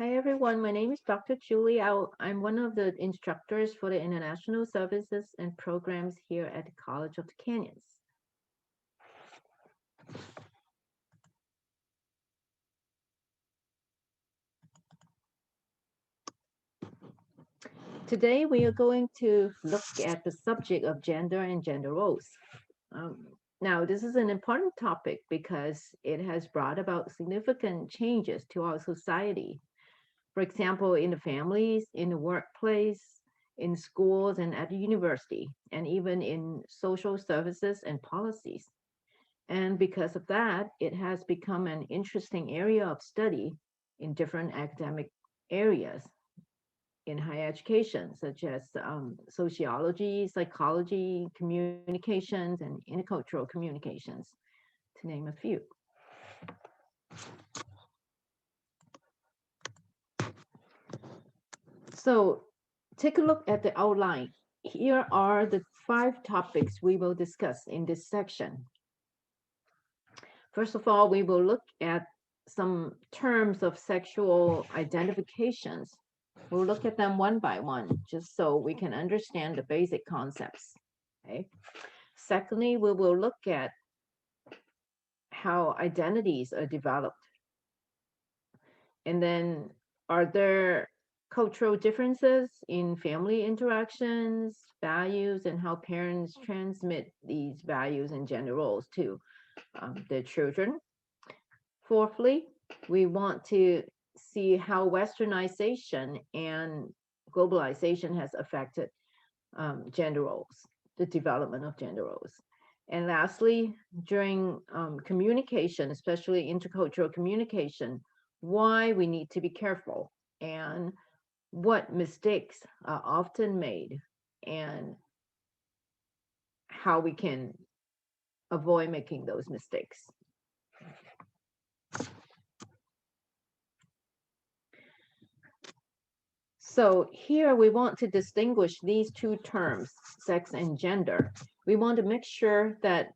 Hi everyone, my name is Dr. Julie. I'm one of the instructors for the International Services and Programs here at the College of the Canyons. Today we are going to look at the subject of gender and gender roles. Now, this is an important topic because it has brought about significant changes to our society. For example, in the families, in the workplace, in schools and at the university, and even in social services and policies. And because of that, it has become an interesting area of study in different academic areas in higher education, such as sociology, psychology, communications, and intercultural communications, to name a few. So take a look at the outline. Here are the 5 topics we will discuss in this section. First of all, we will look at some terms of sexual identifications. We'll look at them one by one, just so we can understand the basic concepts. Okay. Secondly, we will look at how identities are developed. And then, are there cultural differences in family interactions, values, and how parents transmit these values and gender roles to their children? Fourthly, we want to see how westernization and globalization has affected gender roles, the development of gender roles. And lastly, during communication, especially intercultural communication, why we need to be careful and what mistakes are often made and how we can avoid making those mistakes. So here we want to distinguish these two terms, sex and gender. We want to make sure that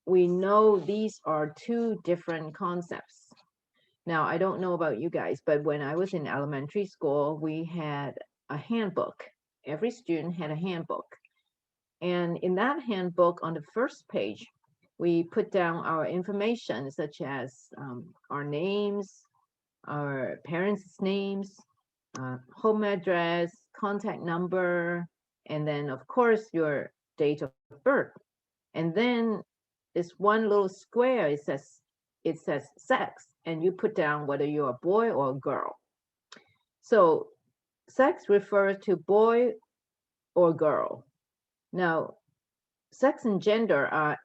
we know these are two different concepts. Now, I don't know about you guys, but when I was in elementary school, we had a handbook. Every student had a handbook. And in that handbook, on the first page, we put down our information, such as our names, our parents' names, home address, contact number, and then of course your date of birth. And then this one little square, it says sex, and you put down whether you're a boy or a girl. So sex refers to boy or girl. Now, sex and gender are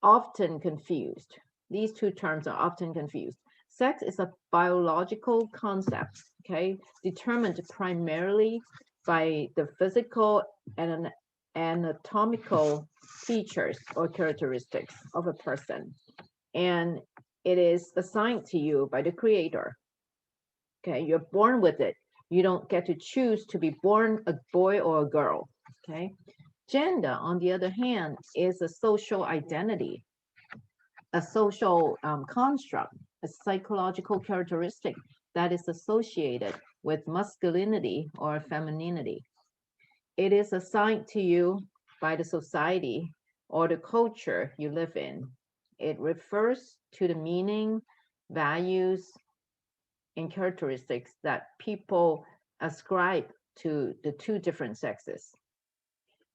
often confused. These two terms are often confused. Sex is a biological concept, okay, determined primarily by the physical and anatomical features or characteristics of a person. And it is assigned to you by the creator. Okay, you're born with it. You don't get to choose to be born a boy or a girl. Okay. Gender, on the other hand, is a social identity, a social construct, a psychological characteristic that is associated with masculinity or femininity. It is assigned to you by the society or the culture you live in. It refers to the meaning, values, and characteristics that people ascribe to the two different sexes.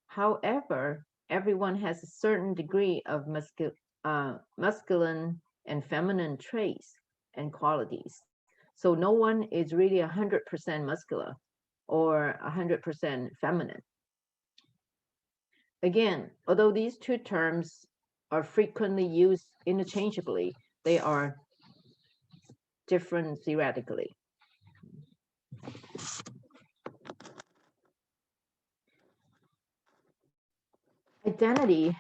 However, everyone has a certain degree of masculine and feminine traits and qualities. So no one is really 100% muscular or 100% feminine. Again, although these two terms are frequently used interchangeably, they are different theoretically. Identity,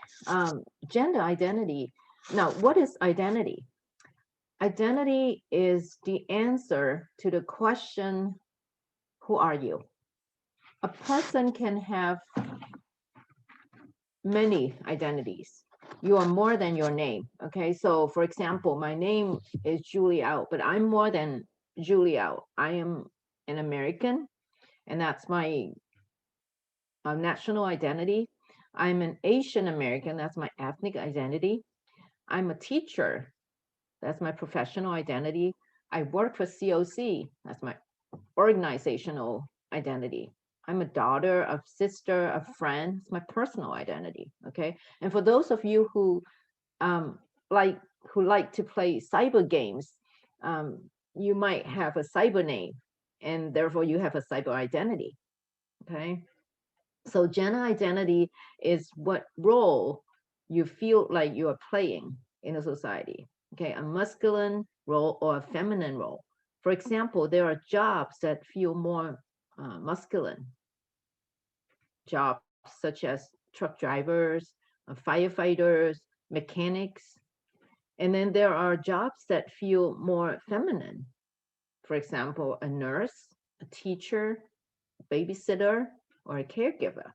gender identity. Now, what is identity? Identity is the answer to the question, who are you? A person can have many identities. You are more than your name. Okay, so for example, my name is Julie Out, but I'm more than Julia. I am an American, and that's my national identity. I'm an Asian American, that's my ethnic identity. I'm a teacher, that's my professional identity. I work for COC, that's my organizational identity. I'm a daughter, a sister, a friend, it's my personal identity, okay? And for those of you um, like who like to play cyber games, you might have a cyber name, and therefore you have a cyber identity, okay? So gender identity is what role you feel like you are playing in a society, okay? A masculine role or a feminine role. For example, there are jobs that feel more masculine, jobs such as truck drivers, firefighters, mechanics. And then there are jobs that feel more feminine. For example, a nurse, a teacher, a babysitter, or a caregiver.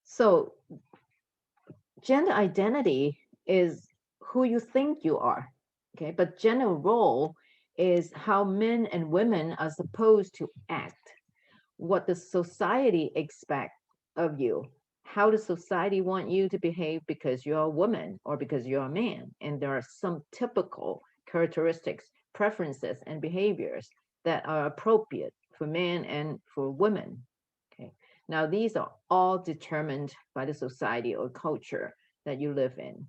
So gender identity is who you think you are, okay? But gender role is how men and women are supposed to act, what the society expects of you, how the society want you to behave because you're a woman or because you're a man. And there are some typical characteristics, preferences, and behaviors that are appropriate for men and for women. Okay. Now, these are all determined by the society or culture that you live in.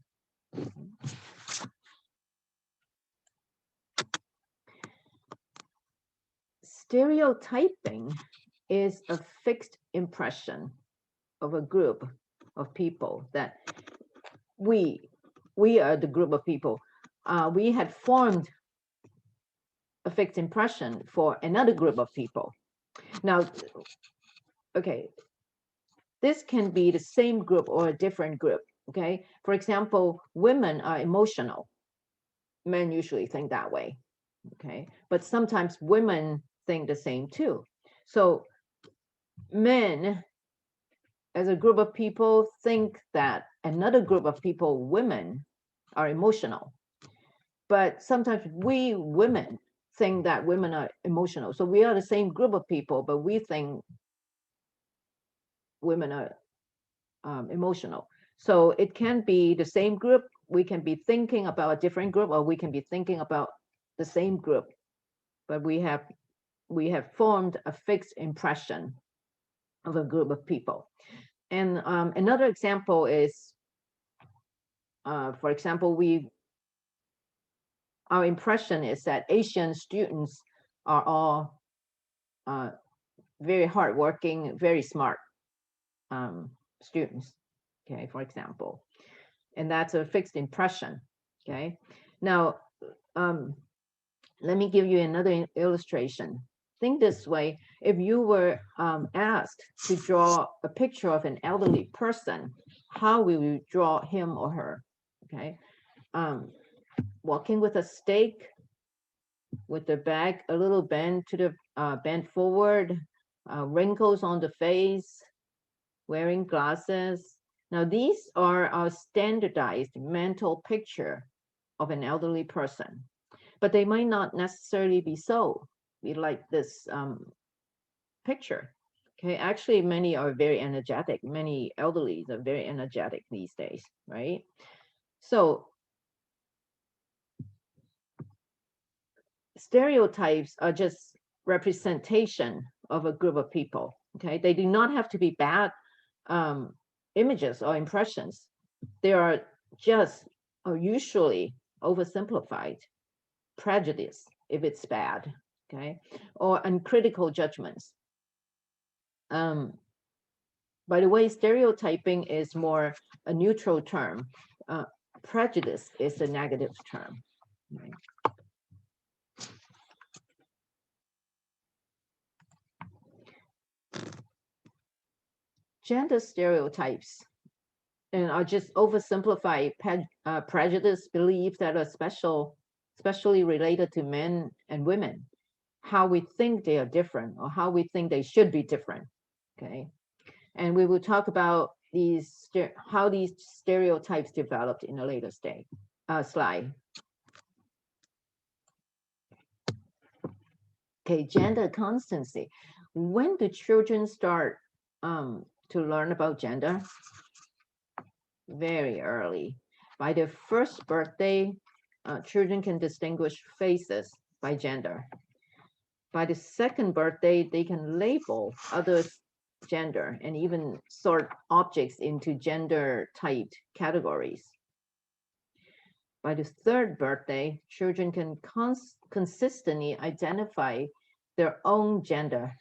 Stereotyping is a fixed impression of a group of people that we are the group of people. We had formed a fixed impression for another group of people. Now, okay, this can be the same group or a different group, okay? For example, women are emotional. Men usually think that way, okay? But sometimes women think the same too. So men, as a group of people, think that another group of people, women, are emotional. But sometimes we women think that women are emotional. So we are the same group of people, but we think women are emotional. So it can be the same group. We can be thinking about a different group, or we can be thinking about the same group. But we have formed a fixed impression of a group of people. And another example is, for example, our impression is that Asian students are all very hardworking, very smart students, okay, for example. And that's a fixed impression, okay? Now, let me give you another illustration. Think this way, if you were asked to draw a picture of an elderly person, how will you draw him or her, okay? Walking with a stick, with the back a little bent to the bent forward, wrinkles on the face, wearing glasses. Now, these are our standardized mental picture of an elderly person, but they might not necessarily be so. We like this picture. Okay, actually, many are very energetic. Many elderlies are very energetic these days, right? So stereotypes are just representation of a group of people. Okay, they do not have to be bad images or impressions. They are just usually oversimplified, prejudice if it's bad, okay, or uncritical judgments. By the way, stereotyping is more a neutral term. Prejudice is a negative term. Right? Gender stereotypes and are just oversimplified prejudice beliefs that are especially related to men and women, how we think they are different or how we think they should be different, okay? And we will talk about how these stereotypes developed in a later slide. Okay, gender constancy. When do children start to learn about gender? Very early. By their first birthday, children can distinguish faces by gender. By the second birthday, they can label others' gender and even sort objects into gender-typed categories. By the third birthday, children can consistently identify their own gender.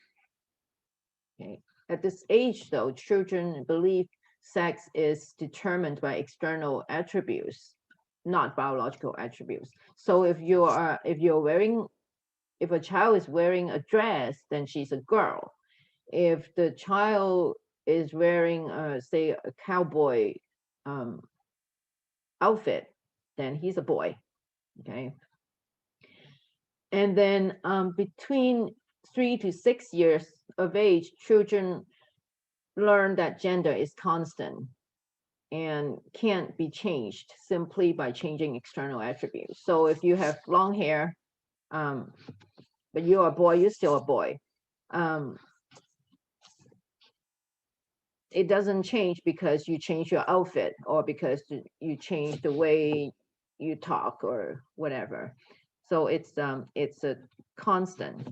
Okay. At this age, though, children believe sex is determined by external attributes, not biological attributes. So if a child is wearing a dress, then she's a girl. If the child is wearing, say, a cowboy outfit, then he's a boy. Okay. And then between 3 to 6 years of age, children learn that gender is constant and can't be changed simply by changing external attributes. So if you have long hair, but you're a boy, you're still a boy. It doesn't change because you change your outfit or because you change the way you talk or whatever. So it's a constant.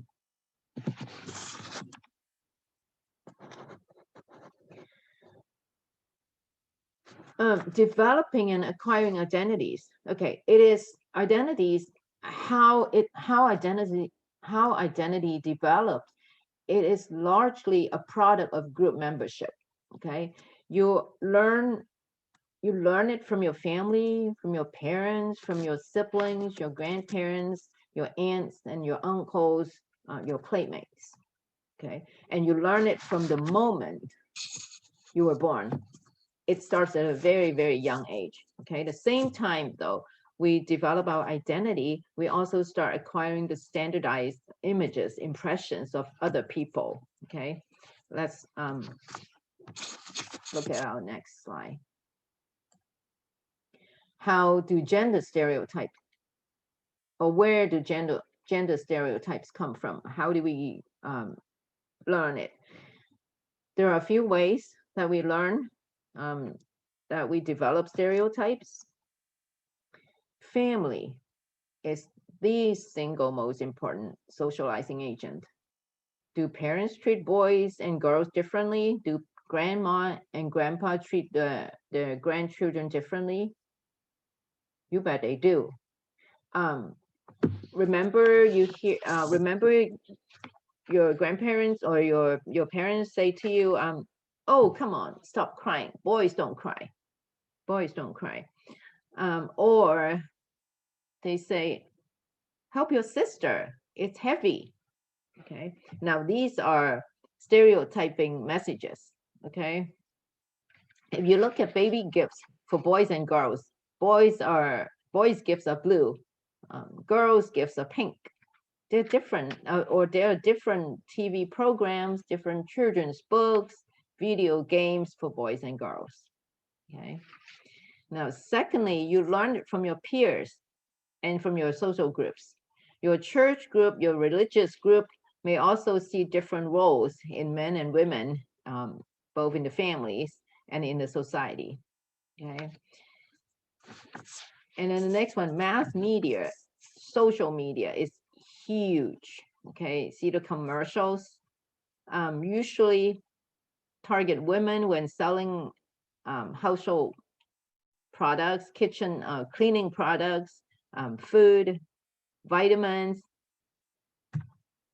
Developing and acquiring identities. Okay, it is identities, how identity developed. It is largely a product of group membership. Okay, you learn it from your family, from your parents, from your siblings, your grandparents, your aunts and your uncles, your playmates. Okay, and you learn it from the moment you were born. It starts at a very, very young age. Okay, the same time though, we develop our identity, we also start acquiring the standardized images, impressions of other people. Okay, let's look at our next slide. How do gender stereotypes, or where do gender stereotypes come from? How do we learn it? There are a few ways that we learn, that we develop stereotypes. Family is the single most important socializing agent. Do parents treat boys and girls differently? Do grandma and grandpa treat their grandchildren differently? You bet they do. Remember your grandparents or your parents say to you, oh, come on, stop crying. Boys don't cry. Boys don't cry. Or they say, help your sister, it's heavy. Okay, now these are stereotyping messages. Okay, if you look at baby gifts for boys and girls, boys gifts are blue, girls gifts are pink. They're different, or there are different TV programs, different children's books, video games for boys and girls. Okay, now secondly, you learn it from your peers and from your social groups. Your church group, your religious group may also see different roles in men and women, both in the families and in the society. Okay. And then the next one, mass media, social media is huge. Okay, see the commercials, usually target women when selling household products, kitchen cleaning products, food, vitamins,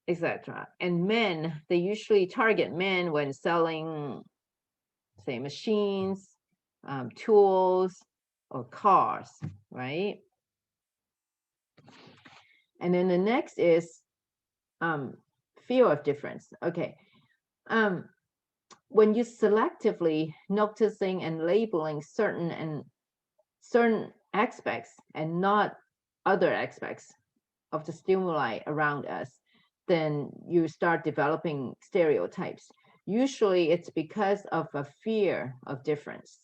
etc. And men, they usually target men when selling, say, machines, tools, or cars, right? And then the next is fear of difference. Okay. When you selectively noticing and labeling certain aspects and not other aspects of the stimuli around us, then you start developing stereotypes. Usually it's because of a fear of difference,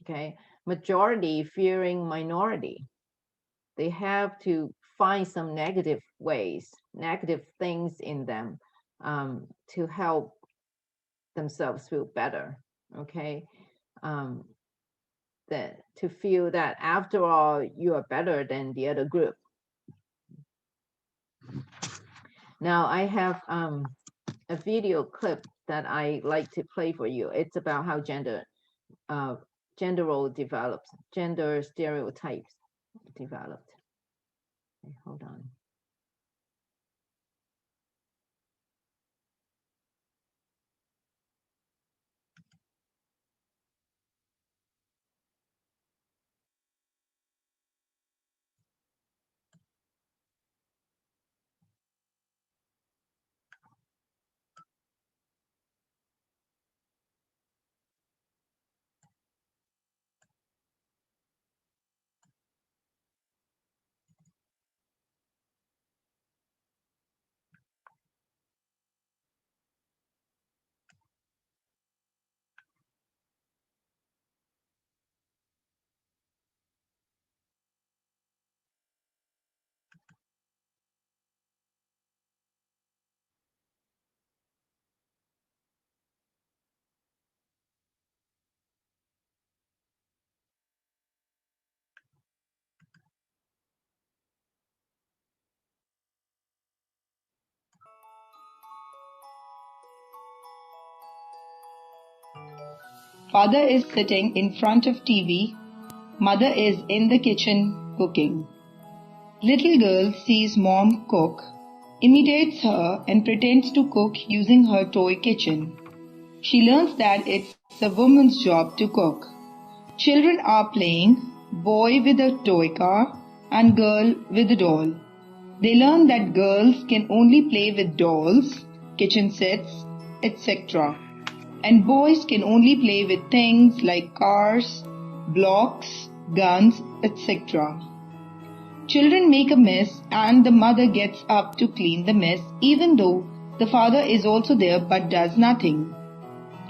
okay? Majority fearing minority. They have to find some negative ways, negative things in them to help themselves feel better, okay? That to feel that after all, you are better than the other group. Now I have a video clip that I like to play for you. It's about how gender role develops, gender stereotypes developed. Okay, hold on. Father is sitting in front of TV. Mother is in the kitchen cooking. Little girl sees mom cook, imitates her and pretends to cook using her toy kitchen. She learns that it's a woman's job to cook. Children are playing, boy with a toy car and girl with a doll. They learn that girls can only play with dolls, kitchen sets, etc. And boys can only play with things like cars, blocks, guns, etc. Children make a mess and the mother gets up to clean the mess even though the father is also there but does nothing.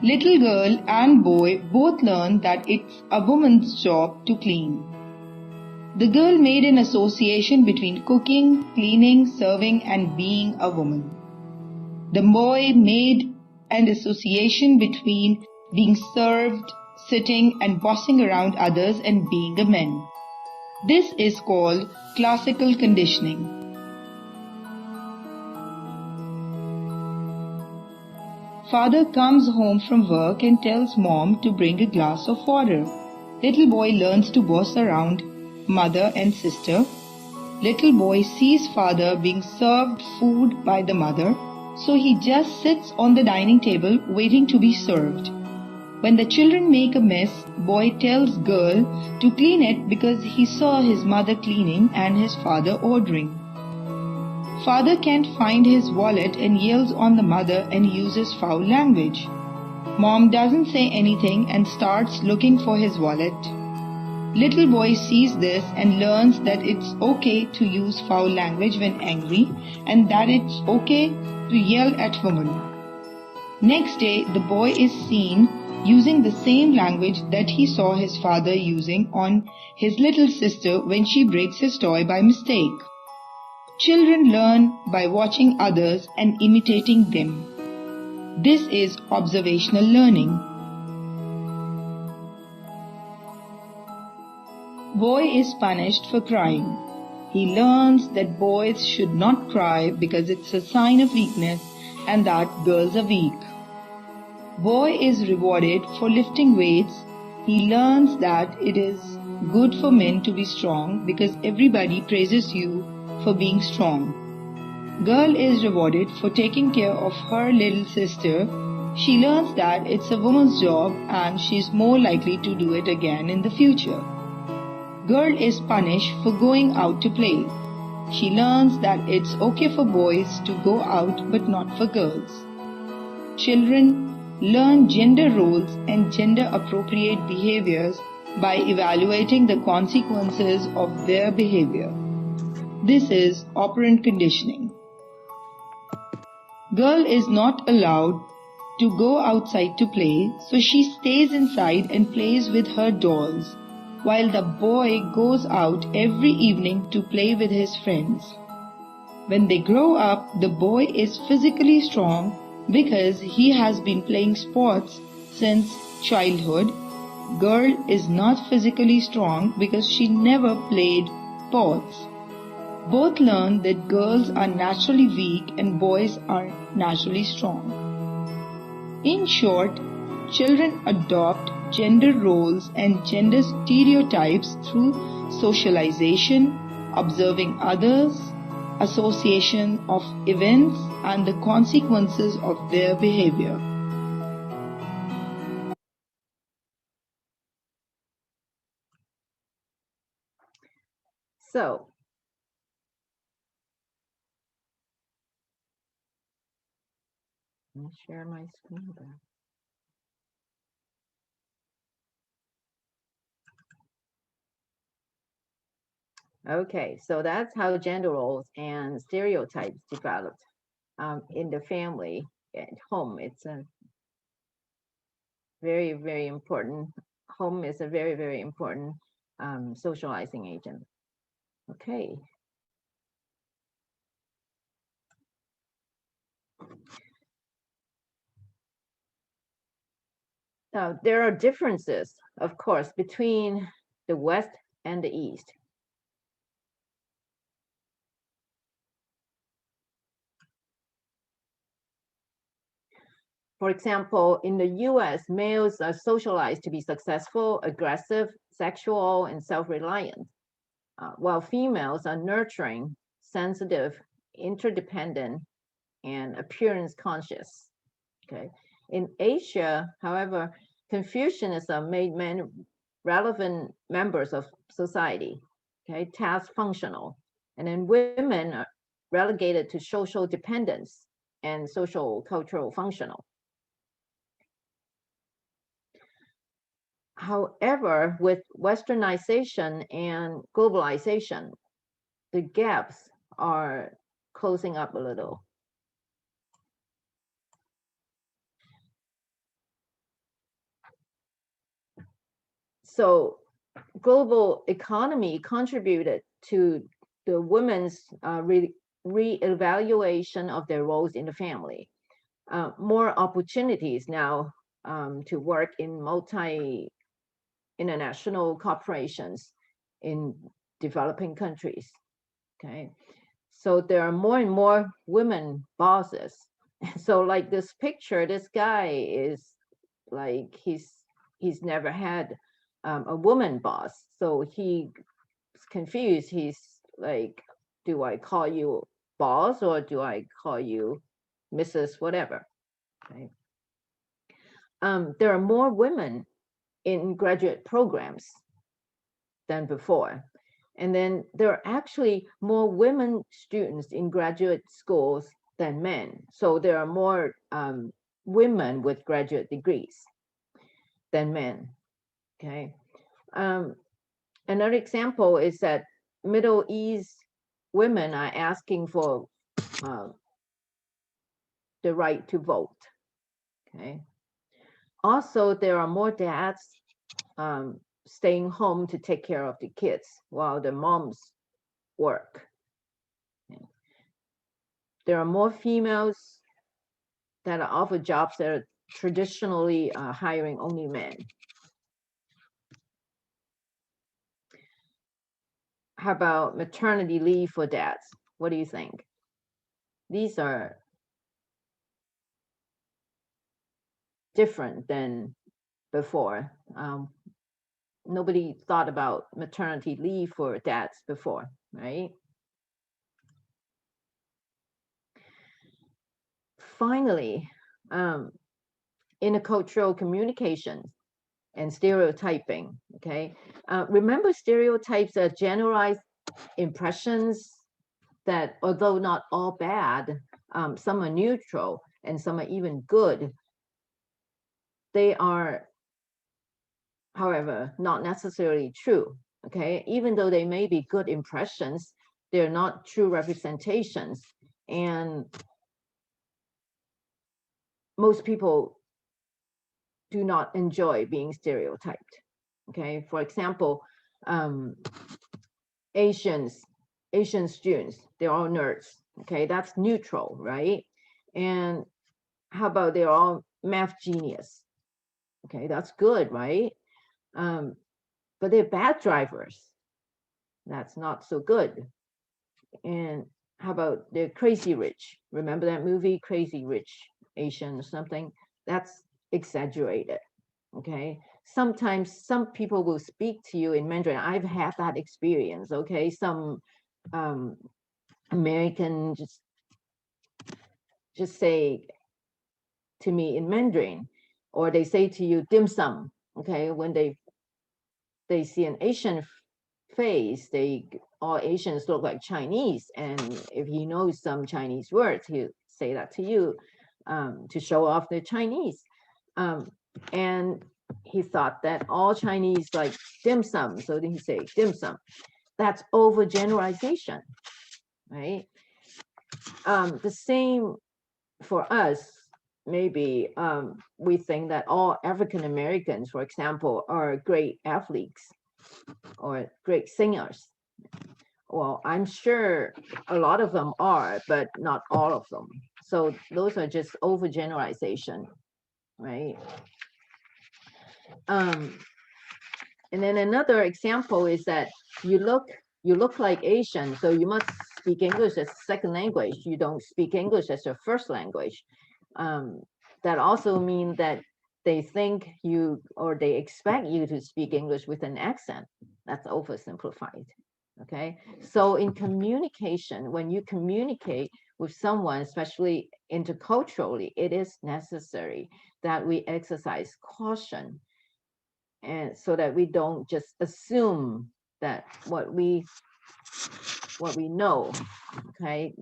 Little girl and boy both learn that it's a woman's job to clean. The girl made an association between cooking, cleaning, serving and being a woman. The boy made an association between being served, sitting and bossing around others and being a man. This is called classical conditioning. Father comes home from work and tells mom to bring a glass of water. Little boy learns to boss around mother and sister. Little boy sees father being served food by the mother, so he just sits on the dining table waiting to be served. When the children make a mess, boy tells girl to clean it because he saw his mother cleaning and his father ordering. Father can't find his wallet and yells on the mother and uses foul language. Mom doesn't say anything and starts looking for his wallet. Little boy sees this and learns that it's okay to use foul language when angry and that it's okay to yell at women. Next day, the boy is seen using the same language that he saw his father using on his little sister when she breaks his toy by mistake. Children learn by watching others and imitating them. This is observational learning. Boy is punished for crying. He learns that boys should not cry because it's a sign of weakness and that girls are weak. Boy is rewarded for lifting weights. He learns that it is good for men to be strong because everybody praises you for being strong. Girl is rewarded for taking care of her little sister. She learns that it's a woman's job and she's more likely to do it again in the future. Girl is punished for going out to play. She learns that it's okay for boys to go out but not for girls. Children learn gender roles and gender appropriate behaviors by evaluating the consequences of their behavior. This is operant conditioning. Girl is not allowed to go outside to play, so she stays inside and plays with her dolls, while the boy goes out every evening to play with his friends. When they grow up, the boy is physically strong because he has been playing sports since childhood. Girl is not physically strong because she never played sports. Both learn that girls are naturally weak and boys are naturally strong. In short, children adopt gender roles and gender stereotypes through socialization, observing others, association of events, and the consequences of their behavior. So, let me share my screen back. Okay, so that's how gender roles and stereotypes developed in the family at home. It's a very, very important, home is a very, very important socializing agent. Okay. Now, there are differences, of course, between the West and the East. For example, in the US, males are socialized to be successful, aggressive, sexual, and self-reliant, while females are nurturing, sensitive, interdependent, and appearance conscious. Okay. In Asia, however, Confucianism made men relevant members of society, okay, task functional, and then women are relegated to social dependence and social cultural functional. However, with westernization and globalization, the gaps are closing up a little. So global economy contributed to the women's re-evaluation of their roles in the family. More opportunities now to work in multi-international corporations in developing countries. Okay, so there are more and more women bosses. So like this picture, this guy is like he's never had a woman boss, so he's confused. He's like, do I call you boss or do I call you Mrs. whatever? Okay. There are more women in graduate programs than before. And then there are actually more women students in graduate schools than men. So there are more women with graduate degrees than men. Okay. Another example is that Middle East women are asking for the right to vote. Okay. Also, there are more dads staying home to take care of the kids while the moms work. Okay. There are more females that are offered jobs that are traditionally hiring only men. How about maternity leave for dads? What do you think? These are different than before. Nobody thought about maternity leave for dads before, right? Finally, intercultural communication and stereotyping, okay? Remember, stereotypes are generalized impressions that, although not all bad, some are neutral and some are even good. They are, however, not necessarily true, okay? Even though they may be good impressions, they're not true representations. And most people do not enjoy being stereotyped. Okay, for example, Asian students, they're all nerds. Okay, that's neutral, right? And how about they're all math genius? Okay, that's good, right? But they're bad drivers. That's not so good. And how about they're crazy rich? Remember that movie, Crazy Rich Asian or something? That's exaggerated. Okay. Sometimes some people will speak to you in Mandarin. I've had that experience. Okay. Some American just say to me in Mandarin, or they say to you dim sum. Okay. When they see an Asian face, all Asians look like Chinese, and if he knows some Chinese words, he'll say that to you to show off the Chinese. And he thought that all Chinese like dim sum, so then he say dim sum. That's overgeneralization, right? The same for us. Maybe we think that all African Americans, for example, are great athletes or great singers. Well, I'm sure a lot of them are, but not all of them. So those are just overgeneralization, right? And then another example is that you look like Asian, so you must speak English as a second language. You don't speak English as your first language. That also means that they think you, or they expect you to speak English with an accent. That's oversimplified. Okay, so in communication, when you communicate with someone, especially interculturally, it is necessary that we exercise caution, and so that we don't just assume that what we know, okay,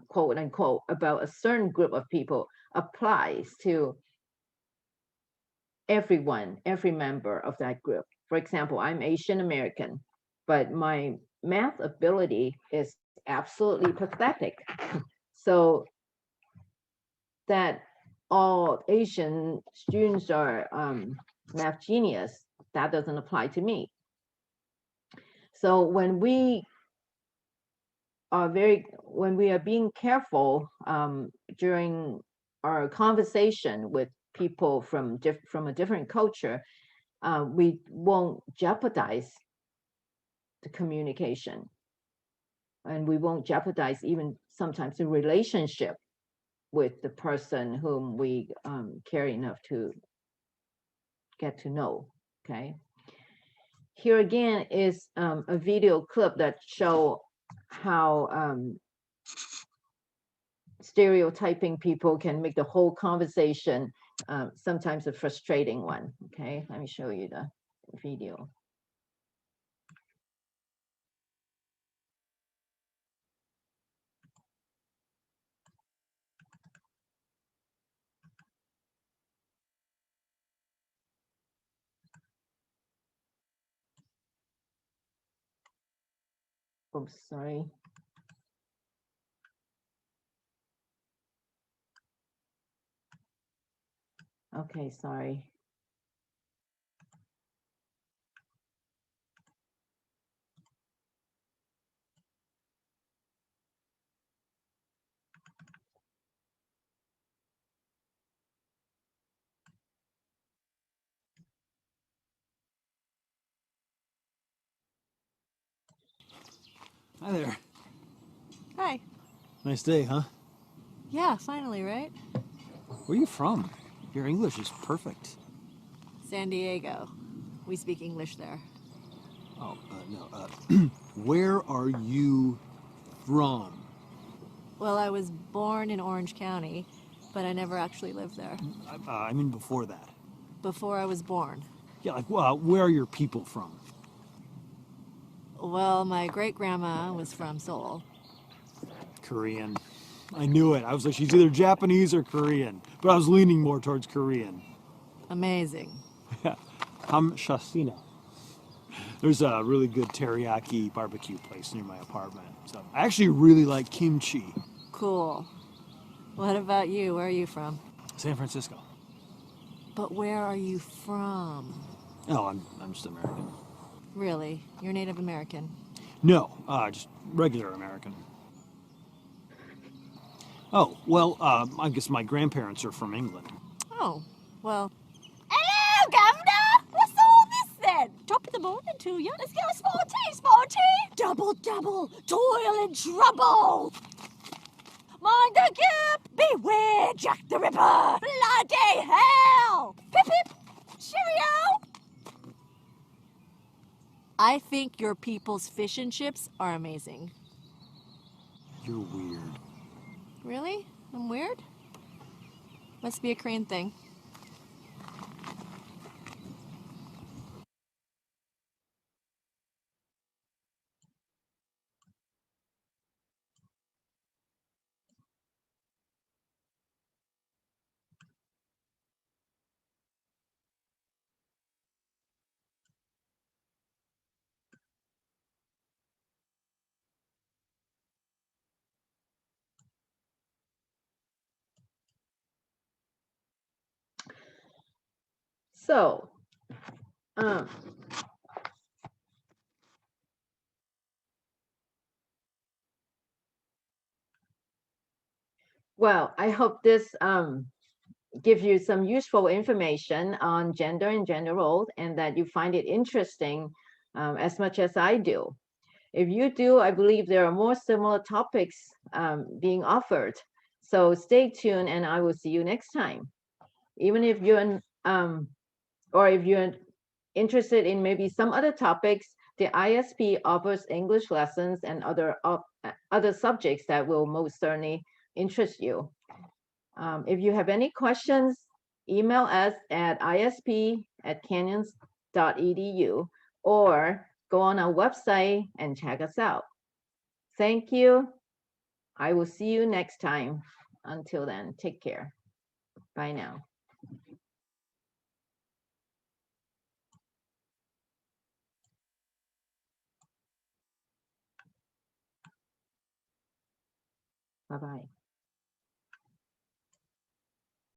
quote unquote, about a certain group of people applies to everyone, every member of that group. For example, I'm Asian American, but my math ability is absolutely pathetic. So that all Asian students are math genius, that doesn't apply to me. So when we are being careful during our conversation with people from a different culture, we won't jeopardize the communication, and we won't jeopardize even sometimes the relationship with the person whom we care enough to get to know. Okay. Here again is a video clip that show how stereotyping people can make the whole conversation sometimes a frustrating one. Okay, let me show you the video. Oops, sorry. Okay, sorry. Hi there. Hi. Nice day, huh? Yeah, finally, right? Where are you from? Your English is perfect. San Diego. We speak English there. Oh, no. Where are you from? Well, I was born in Orange County, but I never actually lived there. I mean before that. Before I was born. Yeah, like, where are your people from? Well, my great-grandma was from Seoul. Korean. I knew it. I was like, she's either Japanese or Korean. But I was leaning more towards Korean. Amazing. Hamshasina. There's a really good teriyaki barbecue place near my apartment. So I actually really like kimchi. Cool. What about you? Where are you from? San Francisco. But where are you from? Oh, I'm just American. Really? You're Native American? No, just regular American. Oh, well, I guess my grandparents are from England. Oh, well. Hello, Governor! What's all this then? Top of the morning to you. Let's get a small tea. Double, toil and trouble. Mind the gap! Beware, Jack the Ripper! Bloody hell! Pip pip! Cheerio! I think your people's fish and chips are amazing. You're weird. Really? I'm weird? Must be a Korean thing. So, well, I hope this gives you some useful information on gender and gender roles, and that you find it interesting as much as I do. If you do, I believe there are more similar topics being offered. So stay tuned, and I will see you next time. Even if you're or if you're interested in maybe some other topics, the ISP offers English lessons and other subjects that will most certainly interest you. If you have any questions, email us at isp@canyons.edu or go on our website and check us out. Thank you. I will see you next time. Until then, take care. Bye now. Bye-bye.